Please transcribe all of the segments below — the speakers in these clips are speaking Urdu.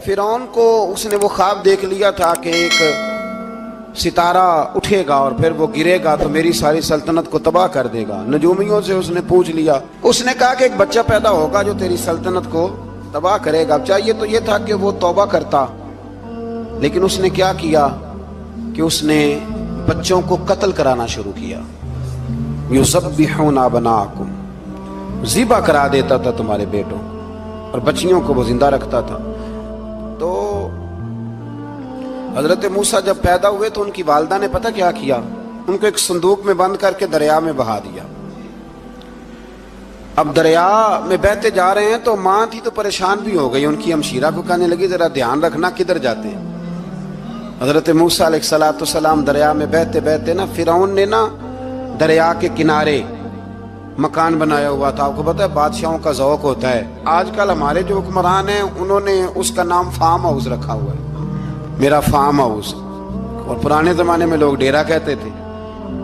فرعون کو اس نے وہ خواب دیکھ لیا تھا کہ ایک ستارہ اٹھے گا اور پھر وہ گرے گا تو میری ساری سلطنت کو تباہ کر دے گا۔ نجومیوں سے اس نے پوچھ لیا، اس نے کہا کہ ایک بچہ پیدا ہوگا جو تیری سلطنت کو تباہ کرے گا۔ چاہیے تو یہ تھا کہ وہ توبہ کرتا، لیکن اس نے کیا کیا کہ اس نے بچوں کو قتل کرانا شروع کیا۔ یذبحون ابناءکم، ذبح کرا دیتا تھا تمہارے بیٹوں، اور بچیوں کو وہ زندہ رکھتا تھا۔ تو حضرت موسیٰ جب پیدا ہوئے تو ان کی والدہ نے پتہ کیا کیا، ان کو ایک صندوق میں بند کر کے دریا میں بہا دیا۔ اب دریا میں بہتے جا رہے ہیں تو ماں تھی تو پریشان بھی ہو گئی، ان کی ہمشیرہ کو کہنے لگی ذرا دھیان رکھنا کدھر جاتے ہیں۔ حضرت موسیٰ علیہ السلام دریا میں بہتے بہتے نا، فرعون نے نا دریا کے کنارے مکان بنایا ہوا تھا۔ آپ کو پتہ ہے بادشاہوں کا ذوق ہوتا ہے، آج کل ہمارے جو حکمران ہیں انہوں نے اس کا نام فارم ہاؤس رکھا ہوا ہے، میرا فارم ہاؤس، اور پرانے زمانے میں لوگ ڈیرا کہتے تھے۔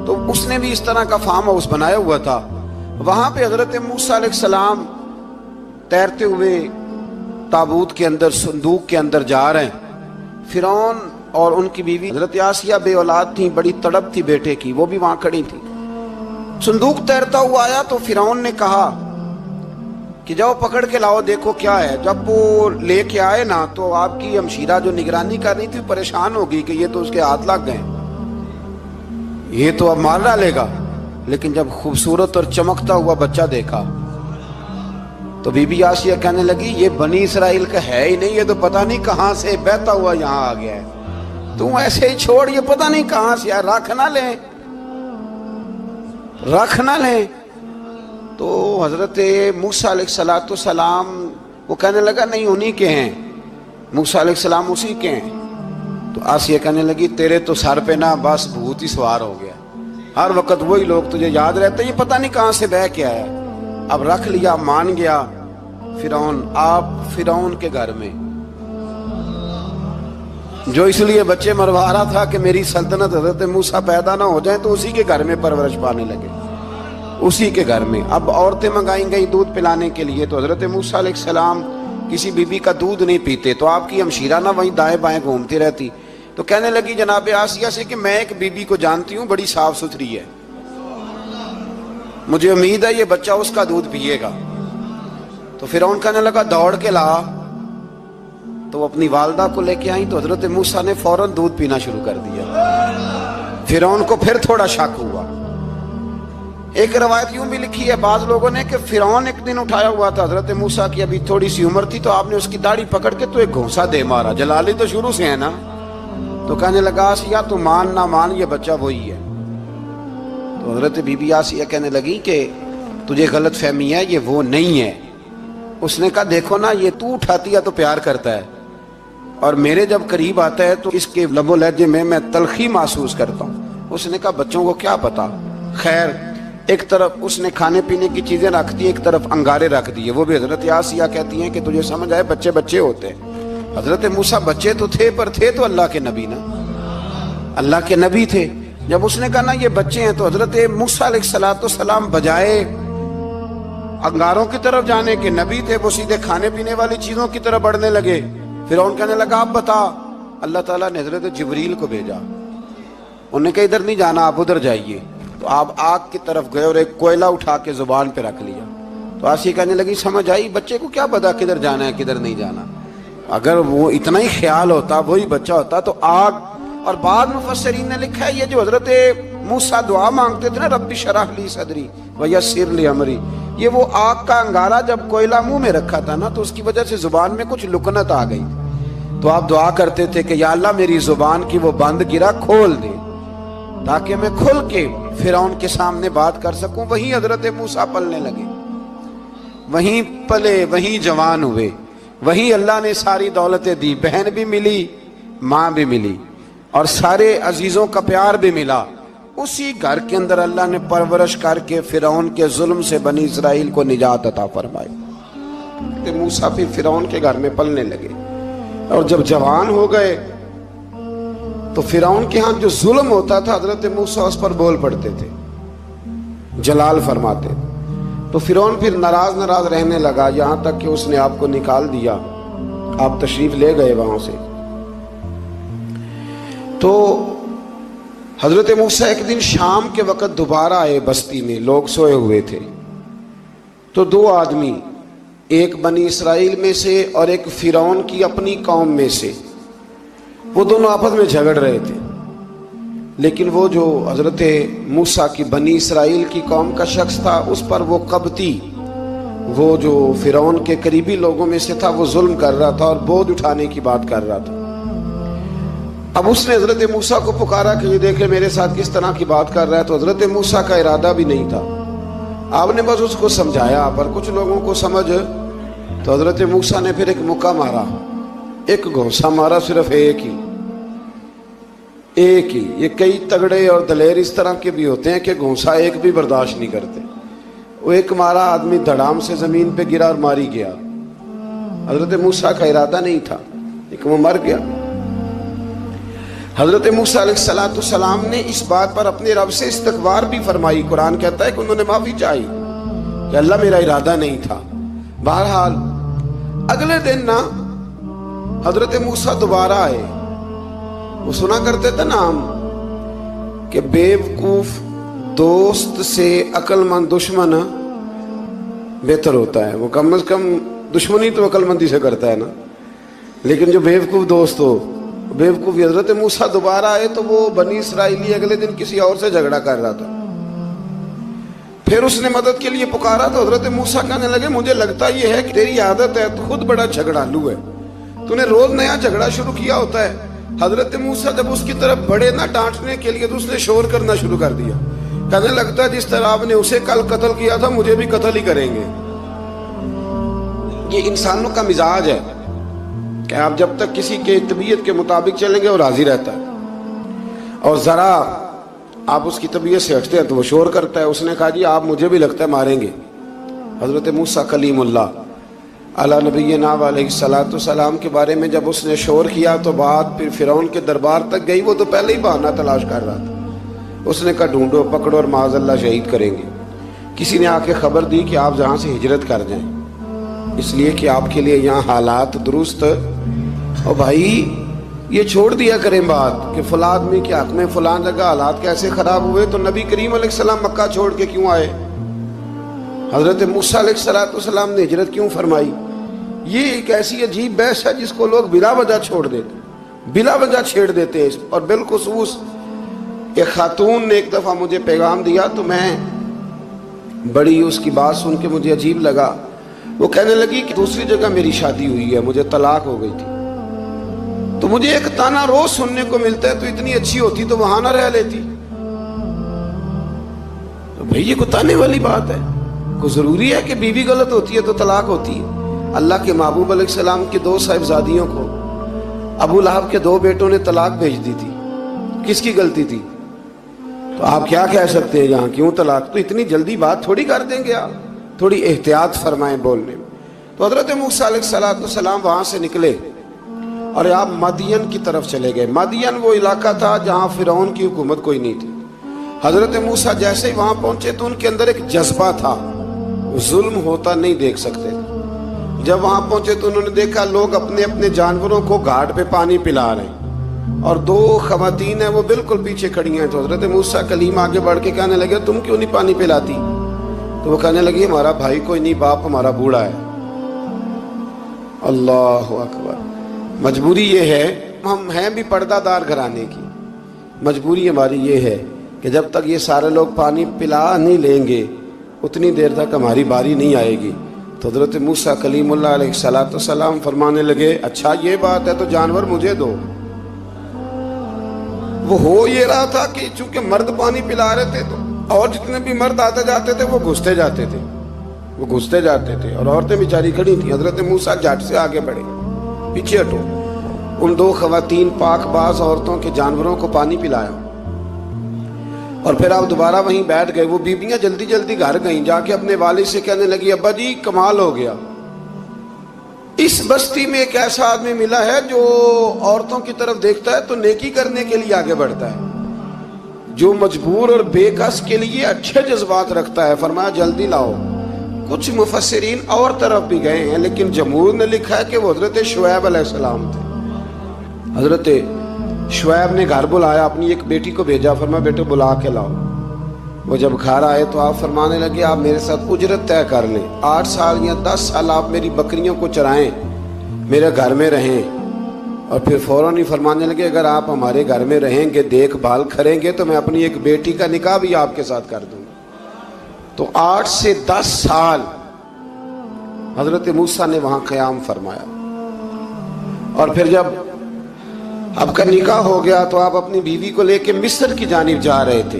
تو اس نے بھی اس طرح کا فارم ہاؤس بنایا ہوا تھا۔ وہاں پہ حضرت موسیٰ علیہ السلام تیرتے ہوئے تابوت کے اندر، صندوق کے اندر جا رہے ہیں۔ فرعون اور ان کی بیوی حضرت آسیہ بے اولاد تھیں، بڑی تڑپ تھی بیٹے کی، وہ بھی وہاں کھڑی تھی۔ صندوق تیرتا ہوا آیا تو فرعون نے کہا کہ جاؤ پکڑ کے لاؤ دیکھو کیا ہے۔ جب وہ لے کے آئے نا تو آپ کی ہمشیرہ جو نگرانی کر رہی تھی پریشان ہو گئی کہ یہ تو اس کے ہاتھ لگ گئے، یہ تو اب مار ڈالے گا۔ لیکن جب خوبصورت اور چمکتا ہوا بچہ دیکھا تو بی بی آسیہ کہنے لگی یہ بنی اسرائیل کا ہے ہی نہیں، یہ تو پتہ نہیں کہاں سے بہتا ہوا یہاں آ گیا ہے، تم ایسے ہی چھوڑ، یہ پتہ نہیں کہاں سے، رکھ نہ لیں رکھ نہ لیں۔ تو حضرت موسیٰ علیہ السلام وہ کہنے لگا نہیں انہی کے ہیں، موسیٰ علیہ السلام اسی کے ہیں۔ تو آسیہ کہنے لگی تیرے تو سر پہ نا بس بھوت ہی سوار ہو گیا، ہر وقت وہی لوگ تجھے یاد رہتے، یہ پتہ نہیں کہاں سے بہ کے آیا۔ اب رکھ لیا، مان گیا فرعون۔ آپ فرعون کے گھر میں جو اس لیے بچے مروا رہا تھا کہ میری سلطنت حضرت موسیٰ پیدا نہ ہو جائیں، تو اسی کے گھر میں پرورش پانے لگے، اسی کے گھر میں۔ اب عورتیں منگائیں گئی دودھ پلانے کے لیے، تو حضرت موسیٰ علیہ السلام کسی بی بی کا دودھ نہیں پیتے، تو آپ کی ہمشیرہ نہ وہیں دائیں بائیں گھومتی رہتی۔ تو کہنے لگی جناب آسیہ سے کہ میں ایک بی بی کو جانتی ہوں، بڑی صاف ستھری ہے، مجھے امید ہے یہ بچہ اس کا دودھ پیے گا۔ تو فرعون کہنے لگا دوڑ کے لا، تو اپنی والدہ کو لے کے آئیں تو حضرت موسیٰ نے فوراً دودھ پینا شروع کر دیا۔ فرعون کو پھر تھوڑا شک ہوا۔ ایک روایت یوں بھی لکھی ہے بعض لوگوں نے کہ فرعون ایک دن اٹھایا ہوا تھا حضرت موسیٰ کی، ابھی تھوڑی سی عمر تھی، تو آپ نے اس کی داڑھی پکڑ کے تو ایک گھونسا دے مارا، جلالی تو شروع سے ہے نا۔ تو کہنے لگا آسیہ تو مان نہ مان یہ بچہ وہی ہے۔ تو حضرت بی بی آسیہ کہنے لگی کہ تجھے غلط فہمی ہے، یہ وہ نہیں ہے۔ اس نے کہا دیکھو نا یہ تو اٹھاتی ہے تو پیار کرتا ہے، اور میرے جب قریب آتا ہے تو اس کے لب و لہجے میں تلخی محسوس کرتا ہوں۔ اس نے کہا بچوں کو کیا پتا۔ خیر ایک طرف اس نے کھانے پینے کی چیزیں رکھ دی، ایک طرف انگارے رکھ دیے۔ وہ بھی حضرت آسیہ کہتی ہیں کہ تجھے سمجھ آئے بچے بچے ہوتے ہیں۔ حضرت موسیٰ بچے تو تھے پر تھے تو اللہ کے نبی نا، اللہ کے نبی تھے۔ جب اس نے کہا نا یہ بچے ہیں، تو حضرت موسیٰ علیہ السلام بجائے انگاروں کی طرف جانے کے، نبی تھے، وہ سیدھے کھانے پینے والی چیزوں کی طرف بڑھنے لگے۔ فرعون کہنے لگا آپ بتا۔ اللہ تعالیٰ نے حضرت جبریل کو بھیجا، انہوں نے کہا ادھر نہیں جانا آپ ادھر جائیے۔ تو آپ آگ کی طرف گئے اور ایک کوئلہ اٹھا کے زبان پہ رکھ لیا۔ تو آسیہ کہنے لگی سمجھ آئی، بچے کو کیا پتا کدھر جانا ہے کدھر نہیں جانا، اگر وہ اتنا ہی خیال ہوتا وہی بچہ ہوتا تو آگ۔ اور بعض مفسرین نے لکھا ہے یہ جو حضرت موسیٰ دعا مانگتے تھے نا رب اشرح لی صدری ویسر لی امری، یہ وہ آگ کا انگارہ جب کوئلہ منہ میں رکھا تھا نا تو اس کی وجہ سے زبان میں کچھ لکنت آ گئی، تو آپ دعا کرتے تھے کہ یا اللہ میری زبان کی وہ بند گرا کھول دے تاکہ میں کھل کے فرعون کے سامنے بات کر سکوں۔ وہیں حضرت موسیٰ پلنے لگے، وہیں پلے، وہیں جوان ہوئے، وہیں اللہ نے ساری دولتیں دی، بہن بھی ملی، ماں بھی ملی، اور سارے عزیزوں کا پیار بھی ملا۔ اسی گھر کے اندر اللہ نے پرورش کر کے فرعون کے ظلم سے بنی اسرائیل کو نجات عطا فرمائی۔ موسیٰ پھر فرعون کے گھر میں پلنے لگے، اور جب جوان ہو گئے تو فرعون کے ہاں جو ظلم ہوتا تھا حضرت موسیٰ اس پر بول پڑتے تھے، جلال فرماتے تھے۔ تو فرعون پھر ناراض رہنے لگا، یہاں تک کہ اس نے آپ کو نکال دیا آپ تشریف لے گئے وہاں سے. تو حضرت موسیٰ ایک دن شام کے وقت دوبارہ آئے بستی میں، لوگ سوئے ہوئے تھے. تو دو آدمی، ایک بنی اسرائیل میں سے اور ایک فرعون کی اپنی قوم میں سے، وہ دونوں آپس میں جھگڑ رہے تھے. لیکن وہ جو حضرت موسیٰ کی بنی اسرائیل کی قوم کا شخص تھا، اس پر وہ قبطی، وہ جو فرعون کے قریبی لوگوں میں سے تھا، وہ ظلم کر رہا تھا اور بوجھ اٹھانے کی بات کر رہا تھا. اب اس نے حضرت موسیٰ کو پکارا کہ یہ دیکھے میرے ساتھ کس طرح کی بات کر رہا ہے. تو حضرت موسیٰ کا ارادہ بھی نہیں تھا، آپ نے بس اس کو سمجھایا. پر کچھ لوگوں کو سمجھ، تو حضرت موسیٰ نے پھر ایک مکہ مارا، ایک گھونسا مارا، صرف ایک ہی. یہ کئی تگڑے اور دلیر اس طرح کے بھی ہوتے ہیں کہ گھونسا ایک بھی برداشت نہیں کرتے. وہ ایک مارا، آدمی دھڑام سے زمین پہ گرا اور ماری گیا. حضرت موسیٰ کا ارادہ نہیں تھا لیکن وہ مر گیا. حضرت موسیٰ علیہ السلام نے اس بات پر اپنے رب سے استغفار بھی فرمائی. قرآن کہتا ہے کہ انہوں نے معافی چاہی کہ اللہ میرا ارادہ نہیں تھا. بہرحال اگلے دن نا حضرت موسیٰ دوبارہ آئے. وہ سنا کرتے تھے نا ہم کہ بیوقوف دوست سے عقل مند دشمن بہتر ہوتا ہے. وہ کم از کم دشمنی تو عقل مندی سے کرتا ہے نا، لیکن جو بیوقوف دوست ہو بیوقوفی. حضرت موسیٰ دوبارہ آئے تو وہ بنی اسرائیلی اگلے دن کسی اور سے جھگڑا کر رہا تھا. پھر اس نے مدد کے لیے پکارا تو حضرت موسیٰ کہنے لگے مجھے لگتا یہ ہے کہ تیری عادت ہے، تو خود بڑا جھگڑالو ہے، تو نے روز نیا جھگڑا شروع کیا ہوتا ہے. حضرت موسیٰ جب اس کی طرف بڑھے نہ ڈانٹنے کے لیے تو اس نے شور کرنا شروع کر دیا. کہنے لگتا ہے جس طرح آپ نے اسے کل قتل کیا تھا مجھے بھی قتل ہی کریں گے. یہ انسانوں کا مزاج ہے کہ آپ جب تک کسی کے طبیعت کے مطابق چلیں گے وہ راضی رہتا ہے، اور ذرا آپ اس کی طبیعت سے ہٹتے ہیں تو وہ شور کرتا ہے. اس نے کہا جی آپ مجھے بھی لگتا ہے ماریں گے. حضرت موسیٰ کلیم اللہ علیہ نبینا علیہ السلام کے بارے میں جب اس نے شور کیا تو بات پھر فرعون کے دربار تک گئی. وہ تو پہلے ہی بہانہ تلاش کر رہا تھا. اس نے کہا ڈھونڈو پکڑو اور معاذ اللہ شہید کریں گے. کسی نے آ کے خبر دی کہ آپ جہاں سے ہجرت کر جائیں، اس لیے کہ آپ کے لیے یہاں حالات درست. اور بھائی یہ چھوڑ دیا کریں بات کہ فلاں آدمی کے حق میں فلاں جگہ حالات کیسے خراب ہوئے. تو نبی کریم علیہ السلام مکہ چھوڑ کے کیوں آئے؟ حضرت موسیٰ علیہ السلام نے ہجرت کیوں فرمائی؟ یہ ایک ایسی عجیب بحث ہے جس کو لوگ بلا وجہ چھوڑ دیتے، بلا وجہ چھیڑ دیتے ہیں. اور بالخصوص ایک خاتون نے ایک دفعہ مجھے پیغام دیا تو میں بڑی اس کی بات سن کے مجھے عجیب لگا. وہ کہنے لگی کہ دوسری جگہ میری شادی ہوئی ہے، مجھے طلاق ہو گئی تھی، تو مجھے ایک تانا روز سننے کو ملتا ہے تو اتنی اچھی ہوتی تو وہاں نہ رہ لیتی. تو بھئی یہ کوئی تانے والی بات ہے؟ کوئی ضروری ہے کہ بیوی غلط ہوتی ہے تو طلاق ہوتی ہے؟ اللہ کے محبوب علیہ السلام کی دو صاحبزادیوں کو ابو لہب کے دو بیٹوں نے طلاق بھیج دی تھی. کس کی غلطی تھی؟ تو آپ کیا کہہ سکتے ہیں یہاں کیوں طلاق؟ تو اتنی جلدی بات تھوڑی کر دیں گے آپ، تھوڑی احتیاط فرمائیں بولنے میں. تو حضرت موسیٰ علیہ السلام وہاں سے نکلے اور آپ مدین کی طرف چلے گئے. مدین وہ علاقہ تھا جہاں فرعون کی حکومت کوئی نہیں تھی. حضرت موسیٰ جیسے ہی وہاں پہنچے تو ان کے اندر ایک جذبہ تھا، ظلم ہوتا نہیں دیکھ سکتے. جب وہاں پہنچے تو انہوں نے دیکھا لوگ اپنے اپنے جانوروں کو گھاٹ پہ پانی پلا رہے ہیں اور دو خواتین ہیں وہ بالکل پیچھے کھڑی ہیں. تو حضرت موسیٰ کلیم آگے بڑھ کے کہنے لگے تم کیوں نہیں پانی پلاتی؟ تو وہ کہنے لگی ہمارا بھائی کوئی نہیں، باپ ہمارا بوڑھا ہے. اللہ اکبر. مجبوری یہ ہے، ہم ہیں بھی پردہ دار گھرانے کی، مجبوری ہماری یہ ہے کہ جب تک یہ سارے لوگ پانی پلا نہیں لیں گے اتنی دیر تک ہماری باری نہیں آئے گی. تو حضرت موسیٰ کلیم اللہ علیہ السلام فرمانے لگے اچھا یہ بات ہے تو جانور مجھے دو. وہ ہو یہ رہا تھا کہ چونکہ مرد پانی پلا رہے تھے تو اور جتنے بھی مرد آتے جاتے تھے وہ گھستے جاتے تھے اور عورتیں بیچاری کھڑی تھیں. حضرت موسیٰ جھٹ سے آگے بڑھے، پیچھے ہٹو. ان دو خواتین پاک باز عورتوں کے جانوروں کو پانی پلایا اور پھر آپ دوبارہ وہیں بیٹھ گئے. وہ بیبیاں جلدی جلدی گھر گئیں، جا کے اپنے والد سے کہنے لگی ابا جی کمال ہو گیا، اس بستی میں ایک ایسا آدمی ملا ہے جو عورتوں کی طرف دیکھتا ہے تو نیکی کرنے کے لیے آگے بڑھتا ہے، جو مجبور اور بے کس کے لیے اچھے جذبات رکھتا ہے. فرمایا جلدی لاؤ. کچھ مفسرین اور طرف بھی گئے ہیں، لیکن جمہور نے لکھا ہے کہ وہ حضرت شعیب علیہ السلام تھے۔ حضرت شعیب نے گھر بلایا، اپنی ایک بیٹی کو بھیجا، فرمایا بیٹے بلا کے لاؤ۔ وہ جب گھر آئے تو آپ فرمانے لگے آپ میرے ساتھ اجرت طے کر لیں، 8 سال یا 10 سال آپ میری بکریوں کو چرائیں، میرے گھر میں رہیں۔ اور پھر فوراً ہی فرمانے لگے اگر آپ ہمارے گھر میں رہیں گے، دیکھ بھال کریں گے، تو میں اپنی ایک بیٹی کا نکاح بھی آپ کے ساتھ کر دوں گا۔ تو 8 سے 10 سال حضرت موسیٰ نے وہاں قیام فرمایا۔ اور پھر جب آپ کا نکاح ہو گیا تو آپ اپنی بیوی کو لے کے مصر کی جانب جا رہے تھے،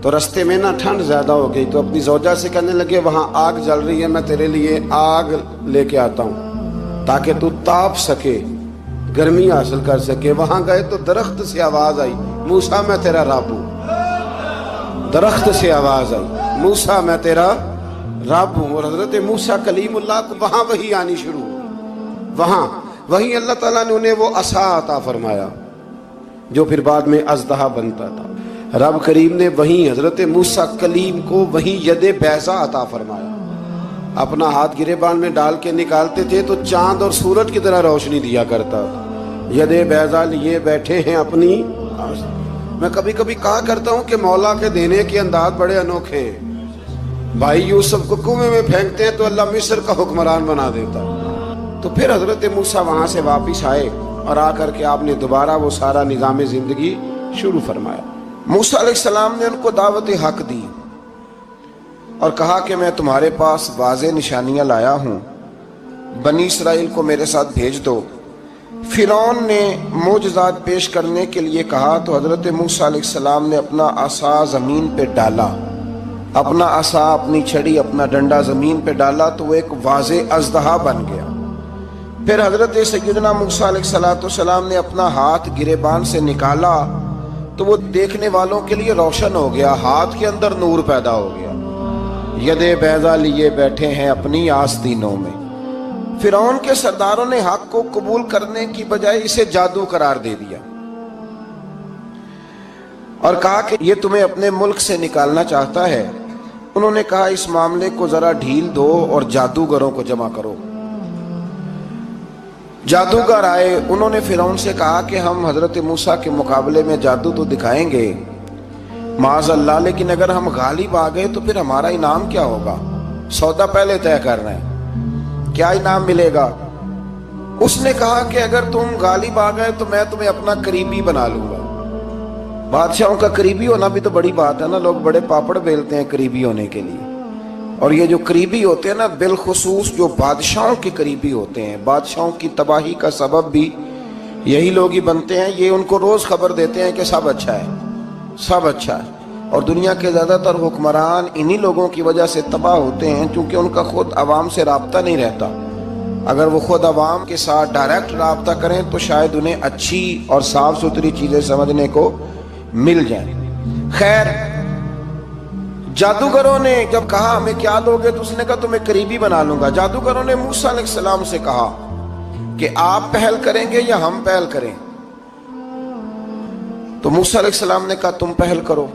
تو رستے میں نا ٹھنڈ زیادہ ہو گئی، تو اپنی زوجہ سے کہنے لگے وہاں آگ جل رہی ہے، میں تیرے لیے آگ لے کے آتا ہوں تاکہ تو تاپ سکے، گرمی حاصل کر سکے۔ وہاں گئے تو درخت سے آواز آئی موسیٰ میں تیرا رب ہوں۔ درخت سے آواز آئی موسیٰ میں تیرا رب ہوں۔ اور حضرت موسیٰ کلیم اللہ کو وہاں وحی آنی شروع ہوئی، وہاں وہی اللہ تعالیٰ نے انہیں وہ عصا عطا فرمایا جو پھر بعد میں اژدہا بنتا تھا۔ رب کریم نے وہیں حضرت موسیٰ کلیم کو وہیں ید بیضا عطا فرمایا۔ اپنا ہاتھ گریبان میں ڈال کے نکالتے تھے تو چاند اور سورج کی طرح روشنی دیا کرتا تھا۔ ید بیضا لیے بیٹھے ہیں اپنی۔ میں کبھی کبھی کہا کرتا ہوں کہ مولا کے دینے کے انداز بڑے انوکھے ہیں۔ بھائی یوسف کو کنویں میں پھینکتے ہیں تو اللہ مصر کا حکمران بنا دیتا۔ تو پھر حضرت موسیٰ وہاں سے واپس آئے اور آ کر کے آپ نے دوبارہ وہ سارا نظام زندگی شروع فرمایا۔ موسیٰ علیہ السلام نے ان کو دعوت حق دی اور کہا کہ میں تمہارے پاس واضح نشانیاں لایا ہوں، بنی اسرائیل کو میرے ساتھ بھیج دو۔ فرعون نے معجزات پیش کرنے کے لیے کہا تو حضرت موسیٰ علیہ السلام نے اپنا عصا زمین پہ ڈالا، اپنا عصا، اپنی چھڑی، اپنا ڈنڈا زمین پہ ڈالا تو وہ ایک واضح اژدہا بن گیا۔ پھر حضرت سیدنا موسیٰ علیہ السلام نے اپنا ہاتھ گریبان سے نکالا تو وہ دیکھنے والوں کے لیے روشن ہو گیا، ہاتھ کے اندر نور پیدا ہو گیا۔ ید بیضا لیے بیٹھے ہیں اپنی آستینوں میں۔ فرعون کے سرداروں نے حق کو قبول کرنے کی بجائے اسے جادو قرار دے دیا اور کہا کہ یہ تمہیں اپنے ملک سے نکالنا چاہتا ہے۔ انہوں نے کہا اس معاملے کو ذرا ڈھیل دو اور جادوگروں کو جمع کرو۔ جادوگر آئے، انہوں نے فرعون سے کہا کہ ہم حضرت موسیٰ کے مقابلے میں جادو تو دکھائیں گے معاذ اللہ، لیکن اگر ہم غالب آ گئے تو پھر ہمارا انعام کیا ہوگا؟ سودا پہلے طے کرنا ہے، کیا انعام ملے گا؟ اس نے کہا کہ اگر تم غالب آ گئے تو میں تمہیں اپنا قریبی بنا لوں گا۔ بادشاہوں کا قریبی ہونا بھی تو بڑی بات ہے نا، لوگ بڑے پاپڑ بیلتے ہیں قریبی ہونے کے لیے۔ اور یہ جو قریبی ہوتے ہیں نا، بالخصوص جو بادشاہوں کے قریبی ہوتے ہیں، بادشاہوں کی تباہی کا سبب بھی یہی لوگ ہی بنتے ہیں۔ یہ ان کو روز خبر دیتے ہیں کہ سب اچھا ہے، سب اچھا ہے۔ اور دنیا کے زیادہ تر حکمران انہی لوگوں کی وجہ سے تباہ ہوتے ہیں، کیونکہ ان کا خود عوام سے رابطہ نہیں رہتا۔ اگر وہ خود عوام کے ساتھ ڈائریکٹ رابطہ کریں تو شاید انہیں اچھی اور صاف ستھری چیزیں سمجھنے کو مل جائیں۔ خیر، جادوگروں نے جب کہا ہمیں کیا دو گے تو اس نے کہا تمہیں قریبی بنا لوں گا۔ جادوگروں نے موسیٰ علیہ السلام سے کہا کہ آپ پہل کریں گے یا ہم پہل کریں؟ تو موسیٰ علیہ السلام نے کہا تم پہل کرو۔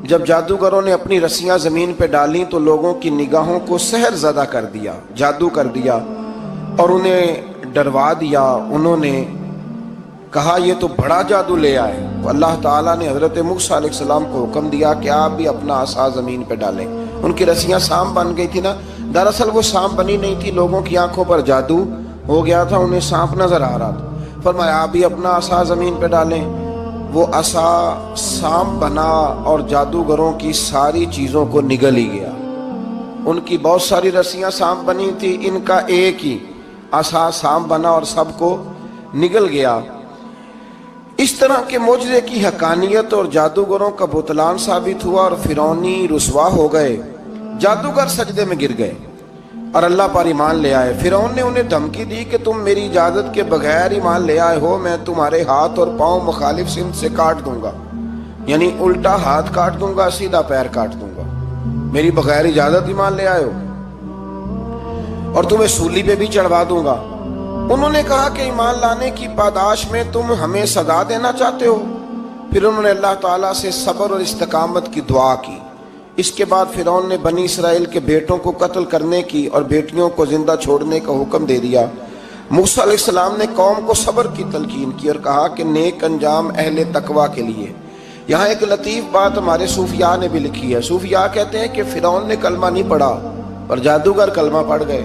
جب جادوگروں نے اپنی رسیاں زمین پہ ڈالیں تو لوگوں کی نگاہوں کو سحر زدہ کر دیا، جادو کر دیا اور انہیں ڈروا دیا۔ انہوں نے کہا یہ تو بڑا جادو لے آئے۔ تو اللہ تعالیٰ نے حضرت موسیٰ علیہ السلام کو حکم دیا کہ آپ بھی اپنا عصا زمین پہ ڈالیں۔ ان کی رسیاں سانپ بن گئی تھی نا، دراصل وہ سانپ بنی نہیں تھی، لوگوں کی آنکھوں پر جادو ہو گیا تھا، انہیں سانپ نظر آ رہا تھا۔ فرمایا آپ بھی اپنا عصا زمین پہ ڈالیں۔ وہ عصا سانپ بنا اور جادوگروں کی ساری چیزوں کو نگل ہی گیا۔ ان کی بہت ساری رسیاں سانپ بنی تھی، ان کا ایک ہی عصا سانپ بنا اور سب کو نگل گیا۔ اس طرح کے معجزے کی حقانیت اور جادوگروں کا بطلان ثابت ہوا اور فرعونی رسوا ہو گئے۔ جادوگر سجدے میں گر گئے اور اللہ پر ایمان لے آئے۔ فرعون نے انہیں دھمکی دی کہ تم میری اجازت کے بغیر ایمان لے آئے ہو، میں تمہارے ہاتھ اور پاؤں مخالف سمت سے کاٹ دوں گا، یعنی الٹا ہاتھ کاٹ دوں گا، سیدھا پیر کاٹ دوں گا، میری بغیر اجازت ایمان لے آئے ہو، اور تمہیں سولی پہ بھی چڑھوا دوں گا۔ انہوں نے کہا کہ ایمان لانے کی پاداش میں تم ہمیں سزا دینا چاہتے ہو؟ پھر انہوں نے اللہ تعالیٰ سے صبر اور استقامت کی دعا کی۔ اس کے بعد فرعون نے بنی اسرائیل کے بیٹوں کو قتل کرنے کی اور بیٹیوں کو زندہ چھوڑنے کا حکم دے دیا۔ موسیٰ علیہ السلام نے قوم کو صبر کی تلقین کی اور کہا کہ نیک انجام اہل تقویٰ کے لیے۔ یہاں ایک لطیف بات ہمارے صوفیاء نے بھی لکھی ہے۔ صوفیاء کہتے ہیں کہ فرعون نے کلمہ نہیں پڑھا پر جادوگر کلمہ پڑھ گئے۔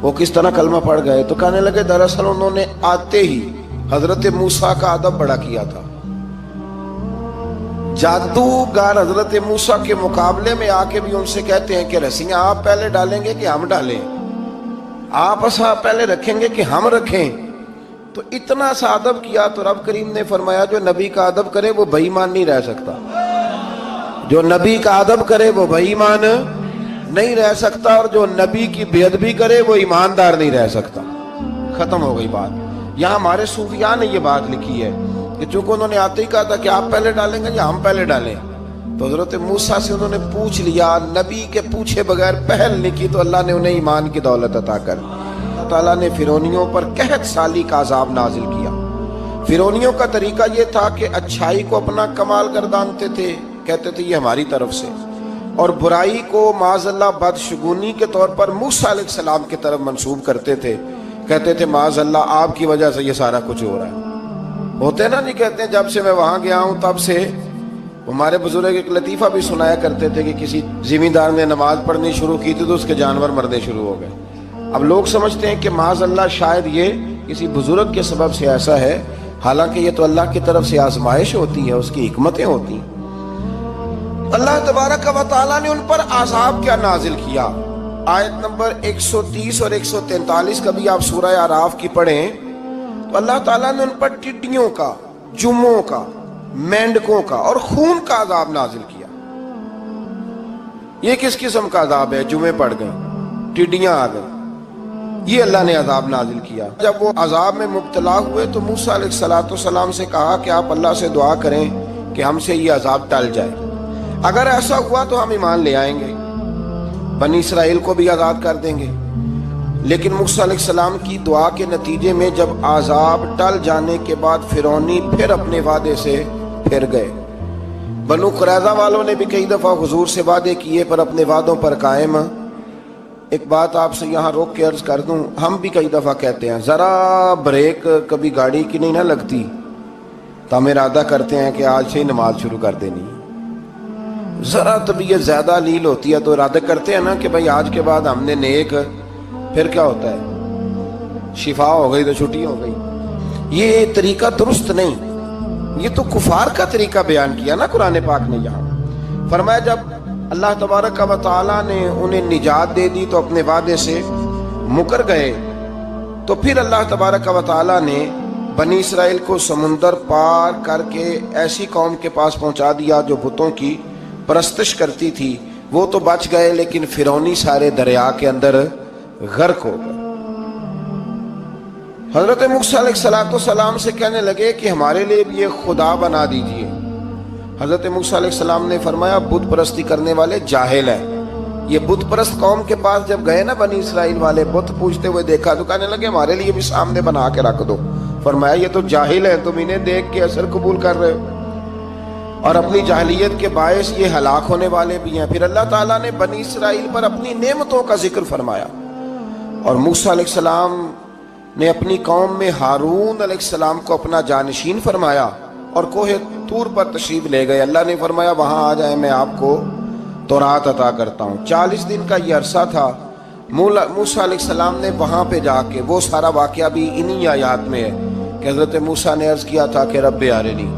وہ کس طرح کلمہ پڑھ گئے؟ تو کہنے لگے دراصل انہوں نے آتے ہی حضرت موسیٰ کا ادب بڑا کیا تھا۔ جادوگر حضرت موسیٰ کے مقابلے میں آ کے بھی ان سے کہتے ہیں کہ رسیاں آپ پہلے ڈالیں گے کہ ہم ڈالیں، آپ اصحاب پہلے رکھیں گے کہ ہم رکھیں؟ تو اتنا سا ادب کیا تو رب کریم نے فرمایا جو نبی کا ادب کرے وہ بے ایمان نہیں رہ سکتا، جو نبی کا ادب کرے وہ بے ایمان نہیں رہ سکتا، اور جو نبی کی بے ادبی کرے وہ ایماندار نہیں رہ سکتا۔ ختم ہو گئی بات۔ یہاں ہمارے صوفیاء نے یہ بات لکھی ہے کہ چونکہ انہوں نے آتے ہی کہا تھا کہ آپ پہلے ڈالیں گے یا ہم پہلے ڈالیں، تو حضرت موسیٰ سے انہوں نے پوچھ لیا، نبی کے پوچھے بغیر پہل نہیں کی تو اللہ نے انہیں ایمان کی دولت عطا کر۔ اللہ تعالیٰ نے فرعونیوں پر قحط سالی کا عذاب نازل کیا۔ فرعونیوں کا طریقہ یہ تھا کہ اچھائی کو اپنا کمال گردانتے تھے، کہتے تھے یہ ہماری طرف سے، اور برائی کو معاذ اللہ بدشگونی کے طور پر موسیٰ علیہ السلام کی طرف منسوب کرتے تھے، کہتے تھے معاذ اللہ آپ کی وجہ سے یہ سارا کچھ ہو رہا ہے۔ ہوتے نا، نہیں کہتے ہیں جب سے میں وہاں گیا ہوں تب سے۔ ہمارے بزرگ ایک لطیفہ بھی سنایا کرتے تھے کہ کسی زمیندار نے نماز پڑھنی شروع کی تھی تو اس کے جانور مرنے شروع ہو گئے۔ اب لوگ سمجھتے ہیں کہ معاذ اللہ شاید یہ کسی بزرگ کے سبب سے ایسا ہے، حالانکہ یہ تو اللہ کی طرف سے آزمائش ہوتی ہے، اس کی حکمتیں ہوتی ہیں۔ اللہ تبارک و تعالیٰ نے ان پر عذاب کیا نازل کیا؟ آیت نمبر 130 اور 143 کا بھی آپ سورہ اعراف کی پڑھیں تو اللہ تعالیٰ نے ان پر ٹڈیوں کا، جموں کا، مینڈکوں کا اور خون کا عذاب نازل کیا۔ یہ کس قسم کا عذاب ہے؟ جمعے پڑ گئے، ٹڈیاں آ گئیں، یہ اللہ نے عذاب نازل کیا۔ جب وہ عذاب میں مبتلا ہوئے تو موسیٰ علیہ السلام سے کہا کہ آپ اللہ سے دعا کریں کہ ہم سے یہ عذاب ٹل جائے، اگر ایسا ہوا تو ہم ایمان لے آئیں گے، بنی اسرائیل کو بھی آزاد کر دیں گے۔ لیکن موسیٰ علیہ السلام کی دعا کے نتیجے میں جب عذاب ٹل جانے کے بعد فرعونی پھر اپنے وعدے سے پھر گئے۔ بنو قریظہ والوں نے بھی کئی دفعہ حضور سے وعدے کیے پر اپنے وعدوں پر قائم۔ ایک بات آپ سے یہاں روک کے عرض کر دوں، ہم بھی کئی دفعہ کہتے ہیں ذرا بریک کبھی گاڑی کی نہیں نہ لگتی تو ہم ارادہ کرتے ہیں کہ آج سے ہی نماز شروع کر دینی۔ ذرا طبیعت زیادہ لیل ہوتی ہے تو ارادہ کرتے ہیں نا کہ بھائی آج کے بعد ہم نے نیک، پھر کیا ہوتا ہے شفا ہو گئی تو چھٹی ہو گئی۔ یہ طریقہ درست نہیں، یہ تو کفار کا طریقہ بیان کیا نا قرآن پاک نے۔ یہاں فرمایا جب اللہ تبارک و تعالیٰ نے انہیں نجات دے دی تو اپنے وعدے سے مکر گئے، تو پھر اللہ تبارک و تعالیٰ نے بنی اسرائیل کو سمندر پار کر کے ایسی قوم کے پاس پہنچا دیا جو بتوں کی پرستش کرتی تھی۔ وہ تو بچ گئے لیکن فرعونی سارے دریا کے اندر غرق ہو گئے۔ حضرت موسیٰ علیہ السلام سے کہنے لگے کہ ہمارے لیے بھی ایک خدا بنا دیجئے۔ حضرت موسیٰ علیہ السلام نے فرمایا بت پرستی کرنے والے جاہل ہیں۔ یہ بت پرست قوم کے پاس جب گئے نا بنی اسرائیل والے، بت پوجتے ہوئے دیکھا تو کہنے لگے ہمارے لیے بھی سامنے بنا کے رکھ دو۔ فرمایا یہ تو جاہل ہیں، تم انہیں دیکھ کے اثر قبول کر رہے ہو اور اپنی جاہلیت کے باعث یہ ہلاک ہونے والے بھی ہیں۔ پھر اللہ تعالیٰ نے بنی اسرائیل پر اپنی نعمتوں کا ذکر فرمایا، اور موسیٰ علیہ السلام نے اپنی قوم میں ہارون علیہ السلام کو اپنا جانشین فرمایا اور کوہ طور پر تشریف لے گئے۔ اللہ نے فرمایا وہاں آ جائیں، میں آپ کو تورات عطا کرتا ہوں۔ 40 دن کا یہ عرصہ تھا۔ موسیٰ علیہ السلام نے وہاں پہ جا کے، وہ سارا واقعہ بھی انہی آیات میں ہے کہ حضرت موسیٰ نے عرض کیا تھا کہ رب ارنی،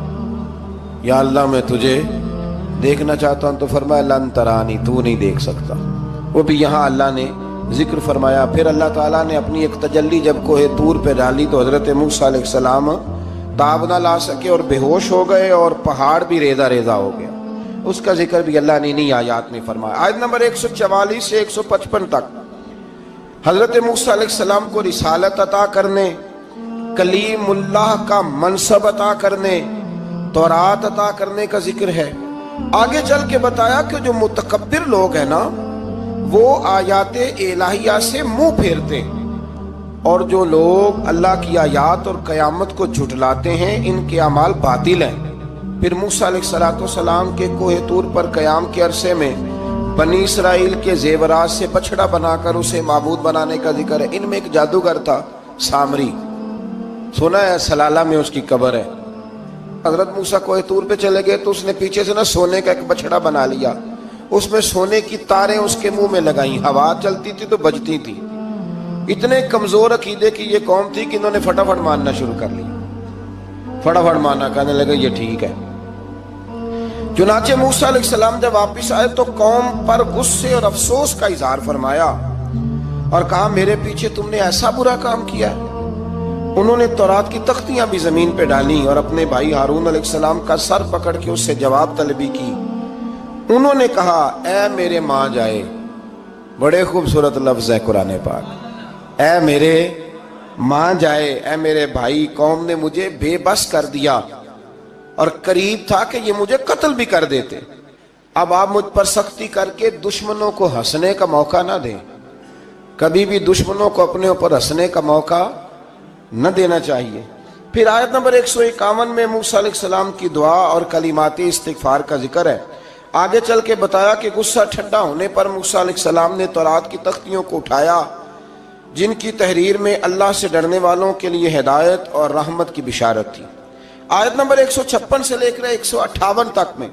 یا اللہ میں تجھے دیکھنا چاہتا ہوں، تو فرمایا لن ترانی، تو نہیں دیکھ سکتا۔ وہ بھی یہاں اللہ نے ذکر فرمایا۔ پھر اللہ تعالیٰ نے اپنی ایک تجلی جب کوہ طور پہ ڈالی تو حضرت موسیٰ علیہ السلام تاب نہ لا سکے اور بے ہوش ہو گئے، اور پہاڑ بھی ریزہ ریزہ ہو گیا۔ اس کا ذکر بھی اللہ نے انہی آیات میں فرمایا۔ آیت نمبر 144 سے 155 تک حضرت موسیٰ علیہ السلام کو رسالت عطا کرنے، کلیم اللہ کا منصب عطا کرنے، تورات عطا کرنے کا ذکر ہے۔ آگے چل کے بتایا کہ جو متکبر لوگ ہیں نا وہ آیات الہیہ سے منہ پھیرتے ہیں، اور جو لوگ اللہ کی آیات اور قیامت کو جھٹلاتے ہیں ان کے اعمال باطل ہیں۔ پھر موسیٰ علیہ السلام کے کوہ طور پر قیام کے عرصے میں بنی اسرائیل کے زیورات سے بچڑا بنا کر اسے معبود بنانے کا ذکر ہے۔ ان میں ایک جادوگر تھا سامری، سنا ہے سلالہ میں اس کی قبر ہے۔ حضرت موسیٰ کوہ طور پہ چلے گئے تو اس نے پیچھے سے سونے کا ایک بچڑا بنا لیا، اس میں سونے کی تاریں اس کے منہ میں لگائیں، ہوا چلتی تھی تو بجتی تھی۔ اتنے کمزور عقیدے کی یہ قوم تھی کہ انہوں نے فٹافٹ ماننا شروع کر لیا، فٹافٹ ماننا، کہنے لگے یہ ٹھیک ہے۔ چنانچہ موسیٰ علیہ السلام جب واپس آئے تو قوم پر غصے اور افسوس کا اظہار فرمایا اور کہا میرے پیچھے تم نے ایسا برا کام کیا ہے۔ انہوں نے تورات کی تختیاں بھی زمین پہ ڈالی اور اپنے بھائی ہارون علیہ السلام کا سر پکڑ کے اس سے جواب طلبی کی۔ انہوں نے کہا اے میرے ماں جائے، بڑے خوبصورت لفظ ہے قرآن پاک، اے میرے ماں جائے، اے میرے بھائی، قوم نے مجھے بے بس کر دیا اور قریب تھا کہ یہ مجھے قتل بھی کر دیتے۔ اب آپ مجھ پر سختی کر کے دشمنوں کو ہنسنے کا موقع نہ دیں، کبھی بھی دشمنوں کو اپنے اوپر ہنسنے کا موقع نہ دینا چاہیے۔ پھر آیت نمبر 151 میں موسیٰ علیہ السلام کی دعا اور کلمات استغفار کا ذکر ہے۔ آگے چل کے بتایا کہ غصہ ٹھنڈا ہونے پر موسیٰ علیہ السلام نے تورات کی تختیوں کو اٹھایا جن کی تحریر میں اللہ سے ڈرنے والوں کے لیے ہدایت اور رحمت کی بشارت تھی۔ آیت نمبر 156 سے لے کر 158 تک میں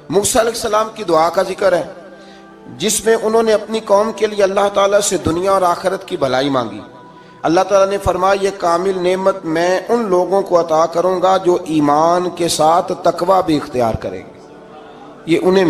موسیٰ علیہ السلام کی دعا کا ذکر ہے، جس میں انہوں نے اپنی قوم کے لیے اللہ تعالیٰ سے دنیا اور آخرت کی بھلائی مانگی۔ اللہ تعالیٰ نے فرمایا یہ کامل نعمت میں ان لوگوں کو عطا کروں گا جو ایمان کے ساتھ تقوی بھی اختیار کریں گے، یہ انہیں